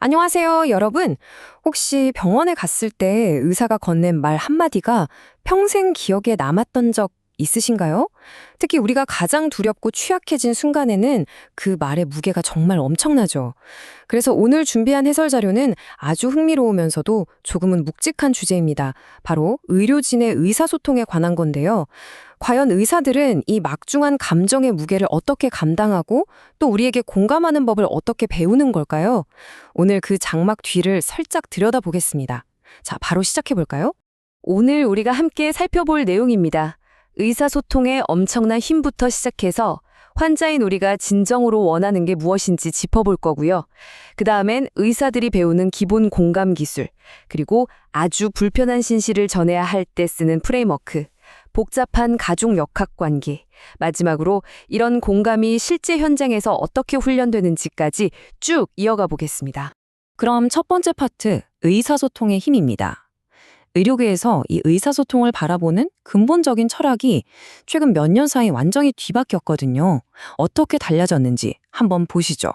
안녕하세요, 여러분. 혹시 병원에 갔을 때 의사가 건넨 말 한마디가 평생 기억에 남았던 적 있으신가요? 특히 우리가 가장 두렵고 취약해진 순간에는 그 말의 무게가 정말 엄청나죠. 그래서 오늘 준비한 해설 자료는 아주 흥미로우면서도 조금은 묵직한 주제입니다. 바로 의료진의 의사소통에 관한 건데요. 과연 의사들은 이 막중한 감정의 무게를 어떻게 감당하고 또 우리에게 공감하는 법을 어떻게 배우는 걸까요? 오늘 그 장막 뒤를 살짝 들여다보겠습니다. 자, 바로 시작해볼까요? 오늘 우리가 함께 살펴볼 내용입니다. 의사소통의 엄청난 힘부터 시작해서 환자인 우리가 진정으로 원하는 게 무엇인지 짚어볼 거고요. 그 다음엔 의사들이 배우는 기본 공감 기술, 그리고 아주 불편한 진실을 전해야 할 때 쓰는 프레임워크, 복잡한 가족 역학 관계, 마지막으로 이런 공감이 실제 현장에서 어떻게 훈련되는지까지 쭉 이어가 보겠습니다. 그럼 첫 번째 파트, 의사소통의 힘입니다. 의료계에서 이 의사소통을 바라보는 근본적인 철학이 최근 몇 년 사이 완전히 뒤바뀌었거든요. 어떻게 달라졌는지 한번 보시죠.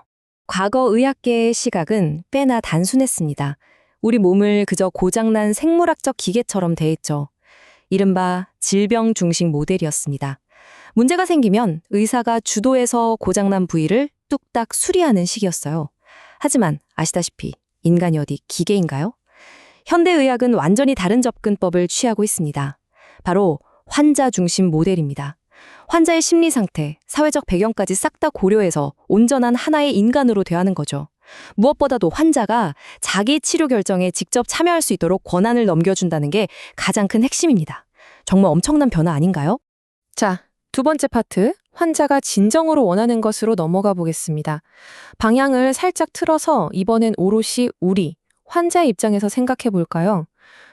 과거 의학계의 시각은 꽤나 단순했습니다. 우리 몸을 그저 고장난 생물학적 기계처럼 대했죠. 이른바 질병 중심 모델이었습니다. 문제가 생기면 의사가 주도해서 고장난 부위를 뚝딱 수리하는 식이었어요. 하지만 아시다시피 인간이 어디 기계인가요? 현대의학은 완전히 다른 접근법을 취하고 있습니다. 바로 환자 중심 모델입니다. 환자의 심리 상태, 사회적 배경까지 싹 다 고려해서 온전한 하나의 인간으로 대하는 거죠. 무엇보다도 환자가 자기 치료 결정에 직접 참여할 수 있도록 권한을 넘겨준다는 게 가장 큰 핵심입니다. 정말 엄청난 변화 아닌가요? 자, 두 번째 파트, 환자가 진정으로 원하는 것으로 넘어가 보겠습니다. 방향을 살짝 틀어서 이번엔 오롯이 우리, 환자의 입장에서 생각해 볼까요?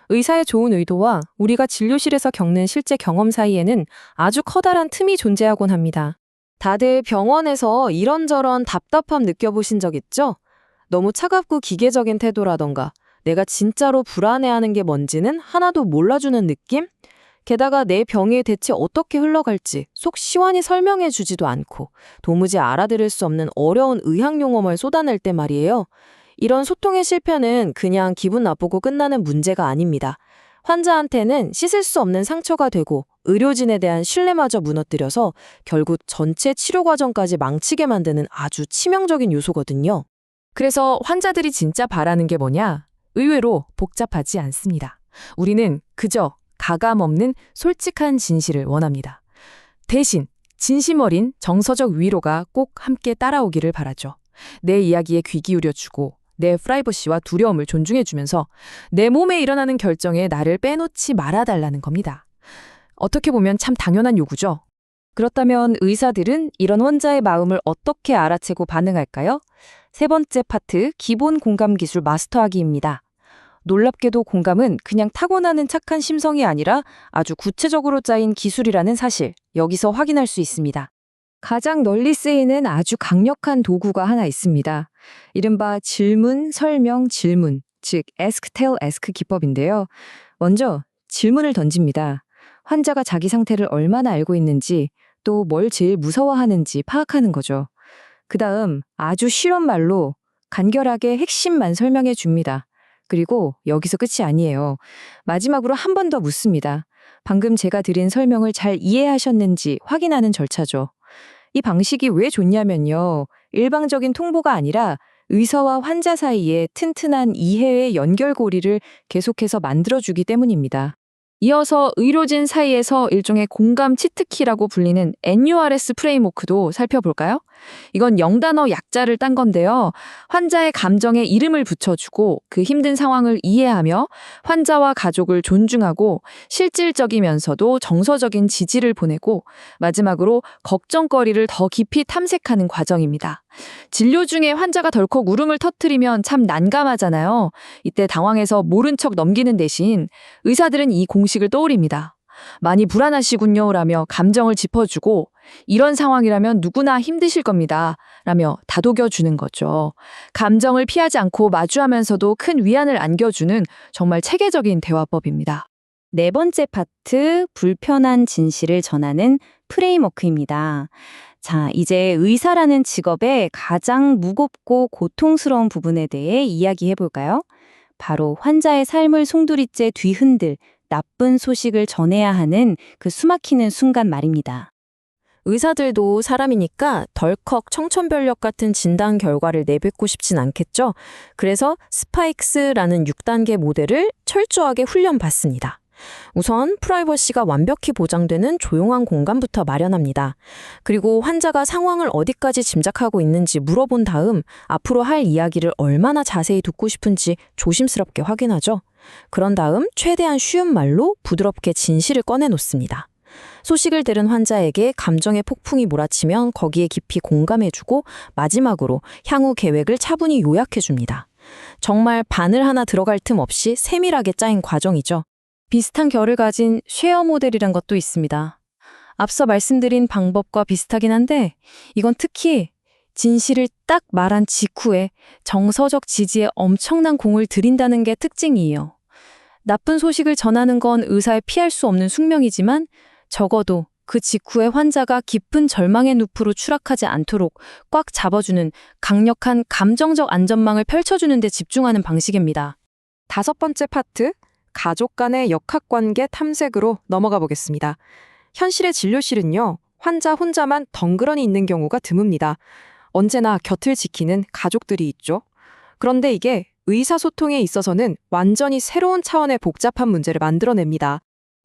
의사의 좋은 의도와 우리가 진료실에서 겪는 실제 경험 사이에는 아주 커다란 틈이 존재하곤 합니다. 다들 병원에서 이런저런 답답함 느껴보신 적 있죠? 너무 차갑고 기계적인 태도라던가 내가 진짜로 불안해하는 게 뭔지는 하나도 몰라주는 느낌? 게다가 내 병이 대체 어떻게 흘러갈지 속 시원히 설명해 주지도 않고 도무지 알아들을 수 없는 어려운 의학 용어만 쏟아낼 때 말이에요. 이런 소통의 실패는 그냥 기분 나쁘고 끝나는 문제가 아닙니다. 환자한테는 씻을 수 없는 상처가 되고 의료진에 대한 신뢰마저 무너뜨려서 결국 전체 치료 과정까지 망치게 만드는 아주 치명적인 요소거든요. 그래서 환자들이 진짜 바라는 게 뭐냐? 의외로 복잡하지 않습니다. 우리는 그저 가감 없는 솔직한 진실을 원합니다. 대신 진심 어린 정서적 위로가 꼭 함께 따라오기를 바라죠. 내 이야기에 귀 기울여주고 내 프라이버시와 두려움을 존중해주면서 내 몸에 일어나는 결정에 나를 빼놓지 말아달라는 겁니다. 어떻게 보면 참 당연한 요구죠. 그렇다면 의사들은 이런 환자의 마음을 어떻게 알아채고 반응할까요? 세 번째 파트, 기본 공감 기술 마스터하기입니다. 놀랍게도 공감은 그냥 타고나는 착한 심성이 아니라 아주 구체적으로 짜인 기술이라는 사실, 여기서 확인할 수 있습니다. 가장 널리 쓰이는 아주 강력한 도구가 하나 있습니다. 이른바 질문, 설명, 질문, 즉 ask, tell, ask 기법인데요. 먼저 질문을 던집니다. 환자가 자기 상태를 얼마나 알고 있는지, 또 뭘 제일 무서워하는지 파악하는 거죠. 그 다음 아주 쉬운 말로 간결하게 핵심만 설명해 줍니다. 그리고 여기서 끝이 아니에요. 마지막으로 한 번 더 묻습니다. 방금 제가 드린 설명을 잘 이해하셨는지 확인하는 절차죠. 이 방식이 왜 좋냐면요. 일방적인 통보가 아니라 의사와 환자 사이에 튼튼한 이해의 연결고리를 계속해서 만들어주기 때문입니다. 이어서 의료진 사이에서 일종의 공감 치트키라고 불리는 NURS 프레임워크도 살펴볼까요? 이건 0단어 약자를 딴 건데요. 환자의 감정에 이름을 붙여주고 그 힘든 상황을 이해하며 환자와 가족을 존중하고 실질적이면서도 정서적인 지지를 보내고 마지막으로 걱정거리를 더 깊이 탐색하는 과정입니다. 진료 중에 환자가 덜컥 울음을 터뜨리면 참 난감하잖아요. 이때 당황해서 모른 척 넘기는 대신 의사들은 이 공식을 떠올립니다. 많이 불안하시군요 라며 감정을 짚어주고 이런 상황이라면 누구나 힘드실 겁니다 라며 다독여주는 거죠. 감정을 피하지 않고 마주하면서도 큰 위안을 안겨주는 정말 체계적인 대화법입니다. 네 번째 파트, 불편한 진실을 전하는 프레임워크입니다. 자, 이제 의사라는 직업의 가장 무겁고 고통스러운 부분에 대해 이야기해 볼까요? 바로 환자의 삶을 송두리째 뒤흔들 나쁜 소식을 전해야 하는 그 숨막히는 순간 말입니다. 의사들도 사람이니까 덜컥 청천벽력 같은 진단 결과를 내뱉고 싶진 않겠죠? 그래서 스파익스라는 6단계 모델을 철저하게 훈련받습니다. 우선 프라이버시가 완벽히 보장되는 조용한 공간부터 마련합니다. 그리고 환자가 상황을 어디까지 짐작하고 있는지 물어본 다음 앞으로 할 이야기를 얼마나 자세히 듣고 싶은지 조심스럽게 확인하죠. 그런 다음 최대한 쉬운 말로 부드럽게 진실을 꺼내놓습니다. 소식을 들은 환자에게 감정의 폭풍이 몰아치면 거기에 깊이 공감해주고 마지막으로 향후 계획을 차분히 요약해줍니다. 정말 바늘 하나 들어갈 틈 없이 세밀하게 짜인 과정이죠. 비슷한 결을 가진 쉐어 모델이란 것도 있습니다. 앞서 말씀드린 방법과 비슷하긴 한데 이건 특히 진실을 딱 말한 직후에 정서적 지지에 엄청난 공을 들인다는 게 특징이에요. 나쁜 소식을 전하는 건 의사의 피할 수 없는 숙명이지만 적어도 그 직후에 환자가 깊은 절망의 늪으로 추락하지 않도록 꽉 잡아주는 강력한 감정적 안전망을 펼쳐주는 데 집중하는 방식입니다. 5번째 파트, 가족 간의 역학관계 탐색으로 넘어가 보겠습니다. 현실의 진료실은요, 환자 혼자만 덩그러니 있는 경우가 드뭅니다. 언제나 곁을 지키는 가족들이 있죠. 그런데 이게 의사소통에 있어서는 완전히 새로운 차원의 복잡한 문제를 만들어냅니다.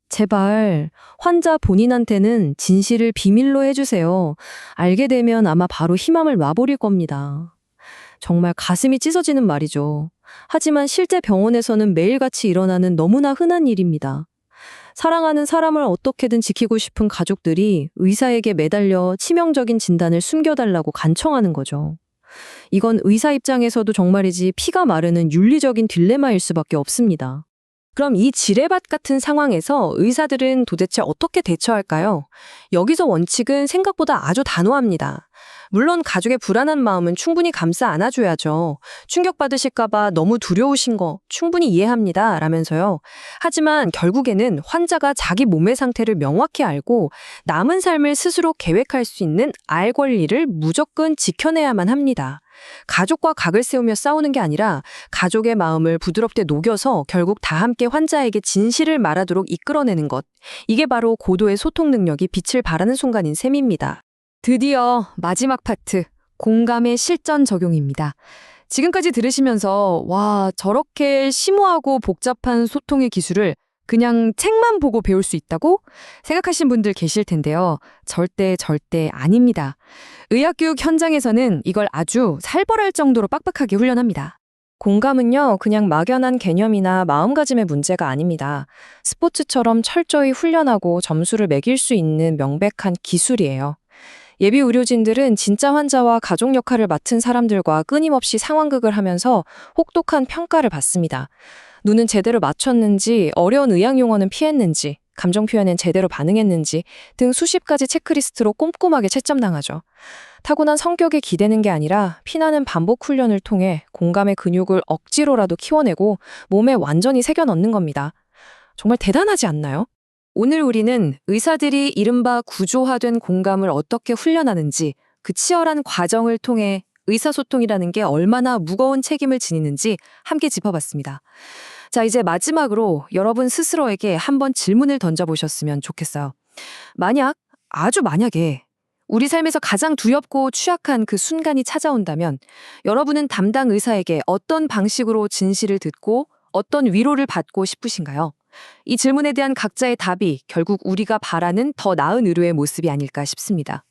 제발 환자 본인한테는 진실을 비밀로 해주세요. 알게 되면 아마 바로 희망을 놔버릴 겁니다. 정말 가슴이 찢어지는 말이죠. 하지만 실제 병원에서는 매일같이 일어나는 너무나 흔한 일입니다. 사랑하는 사람을 어떻게든 지키고 싶은 가족들이 의사에게 매달려 치명적인 진단을 숨겨달라고 간청하는 거죠. 이건 의사 입장에서도 정말이지 피가 마르는 윤리적인 딜레마일 수밖에 없습니다. 그럼 이 지뢰밭 같은 상황에서 의사들은 도대체 어떻게 대처할까요? 여기서 원칙은 생각보다 아주 단호합니다. 물론 가족의 불안한 마음은 충분히 감싸 안아줘야죠. 충격받으실까봐 너무 두려우신 거 충분히 이해합니다. 라면서요. 하지만 결국에는 환자가 자기 몸의 상태를 명확히 알고 남은 삶을 스스로 계획할 수 있는 알 권리를 무조건 지켜내야만 합니다. 가족과 각을 세우며 싸우는 게 아니라 가족의 마음을 부드럽게 녹여서 결국 다 함께 환자에게 진실을 말하도록 이끌어내는 것. 이게 바로 고도의 소통 능력이 빛을 발하는 순간인 셈입니다. 드디어 마지막 파트, 공감의 실전 적용입니다. 지금까지 들으시면서 와, 저렇게 심오하고 복잡한 소통의 기술을 그냥 책만 보고 배울 수 있다고 생각하신 분들 계실 텐데요. 절대 아닙니다. 의학교육 현장에서는 이걸 아주 살벌할 정도로 빡빡하게 훈련합니다. 공감은요, 그냥 막연한 개념이나 마음가짐의 문제가 아닙니다. 스포츠처럼 철저히 훈련하고 점수를 매길 수 있는 명백한 기술이에요. 예비 의료진들은 진짜 환자와 가족 역할을 맡은 사람들과 끊임없이 상황극을 하면서 혹독한 평가를 받습니다. 눈은 제대로 맞췄는지, 어려운 의학 용어는 피했는지, 감정 표현엔 제대로 반응했는지 등 수십 가지 체크리스트로 꼼꼼하게 채점당하죠. 타고난 성격에 기대는 게 아니라 피나는 반복 훈련을 통해 공감의 근육을 억지로라도 키워내고 몸에 완전히 새겨 넣는 겁니다. 정말 대단하지 않나요? 오늘 우리는 의사들이 이른바 구조화된 공감을 어떻게 훈련하는지, 그 치열한 과정을 통해 의사소통이라는 게 얼마나 무거운 책임을 지니는지 함께 짚어봤습니다. 자, 이제 마지막으로 여러분 스스로에게 한번 질문을 던져보셨으면 좋겠어요. 아주 만약에 우리 삶에서 가장 두렵고 취약한 그 순간이 찾아온다면 여러분은 담당 의사에게 어떤 방식으로 진실을 듣고 어떤 위로를 받고 싶으신가요? 이 질문에 대한 각자의 답이 결국 우리가 바라는 더 나은 의료의 모습이 아닐까 싶습니다.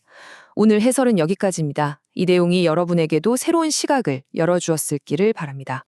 오늘 해설은 여기까지입니다. 이 내용이 여러분에게도 새로운 시각을 열어주었을기를 바랍니다.